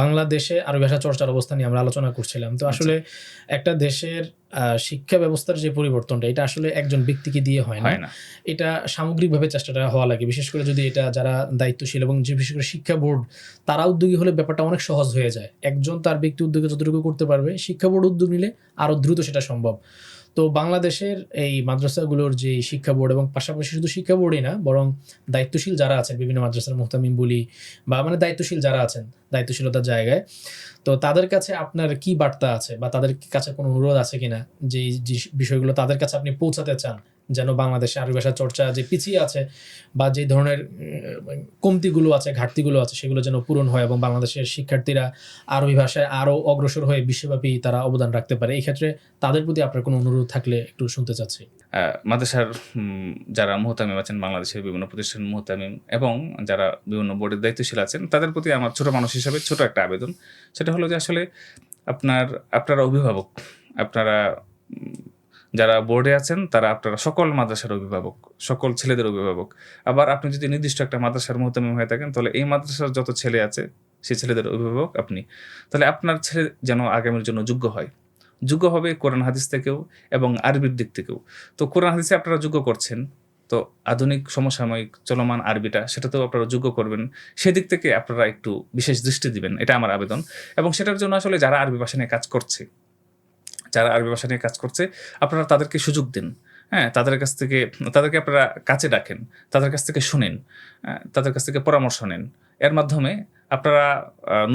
বাংলাদেশে আরবি ভাষা চর্চার অবস্থা নিয়ে আমরা আলোচনা করছিলাম। তো আসলে একটা দেশের শিক্ষা ব্যবস্থার যে পরিবর্তনটা, এটা আসলে একজন ব্যক্তিকে দিয়ে হয় না। এটা সামগ্রিকভাবে চেষ্টাটা হওয়া লাগে। বিশেষ করে যদি এটা যারা দায়িত্বশীল এবং যে বিশেষ করে শিক্ষা বোর্ড তারা উদ্যোগী হলে ব্যাপারটা অনেক সহজ হয়ে যায়। একজন তার ব্যক্তি উদ্যোগে যতটুকু করতে পারবে, শিক্ষা বোর্ড উদ্যোগ নিলে আরও দ্রুত সেটা সম্ভব। তো বাংলাদেশের এই মাদ্রাসাগুলোর যে শিক্ষা বোর্ড এবং পাশাপাশি শুধু শিক্ষা বোর্ডই না, বরং দায়িত্বশীল যারা আছেন বিভিন্ন মাদ্রাসার মুহতামিম বলি বা মানে দায়িত্বশীল যারা আছেন দায়িত্বশীলতার জায়গায়, তো তাদের কাছে আপনার কি বার্তা আছে বা তাদের কাছে কোনো অনুরোধ আছে কিনা যে বিষয়গুলো তাদের কাছে আপনি পৌঁছাতে চান, যেন বাংলাদেশে আরবি ভাষা চর্চা যে পিছিয়ে আছে বা যে ধরনের কমতিগুলো আছে, ঘাটতিগুলো আছে, সেগুলো যেন পূরণ হয় এবং বাংলাদেশের শিক্ষার্থীরা আরবি ভাষায় আরও অগ্রসর হয়ে বিশ্বব্যাপী তারা অবদান রাখতে পারে। এই ক্ষেত্রে তাদের প্রতি আপনার কোনো অনুরোধ থাকলে একটু শুনতে চাচ্ছি। মাদ্রাসার যারা মুহতামিম আছেন, বাংলাদেশের বিভিন্ন প্রতিষ্ঠানের মুহতামিম এবং যারা বিভিন্ন বোর্ডের দায়িত্বশীল আছেন, তাদের প্রতি আমার ছোট মানুষ হিসাবে ছোট একটা আবেদন। সেটা হলো যে আসলে আপনারা অভিভাবক, আপনারা যারা বোর্ডে আছেন তারা আপনারা সকল মাদ্রাসার অভিভাবক, সকল ছেলেদের অভিভাবক। আবার আপনি যদি নির্দিষ্ট একটা মাদ্রাসার মুহতামিম হয়ে থাকেন, তাহলে এই মাদ্রাসার যত ছেলে আছে সেই ছেলেদের অভিভাবক আপনি। তাহলে আপনার ছেলে যেন আগামীর জন্য যোগ্য হয়, যোগ্য হবে কোরআন হাদিস থেকেও এবং আরবির দিক থেকেও। তো কোরআন হাদিসে আপনারা যোগ্য করছেন, তো আধুনিক সমসাময়িক চলমান আরবিটা সেটাতেও আপনারা যোগ্য করবেন। সেদিক থেকে আপনারা একটু বিশেষ দৃষ্টি দিবেন, এটা আমার আবেদন। এবং সেটার জন্য আসলে যারা আরবি ভাষা নিয়ে কাজ করছে, আপনারা তাদেরকে সুযোগ দিন। হ্যাঁ, তাদেরকে আপনারা কাছে ডাকেন, তাদের কাছ থেকে শুনেন, তাদের কাছ থেকে পরামর্শ নেন। এর মাধ্যমে আপনারা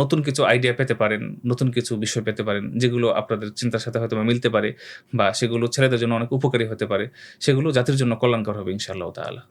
নতুন কিছু আইডিয়া পেতে পারেন, নতুন কিছু বিষয় পেতে পারেন, যেগুলো আপনাদের চিন্তার সাথে হয়তো মিলতে পারে বা সেগুলো ছেলেদের জন্য অনেক উপকারী হতে পারে। সেগুলো জাতির জন্য কল্যাণকর হবে ইনশাআল্লাহ তাআলা।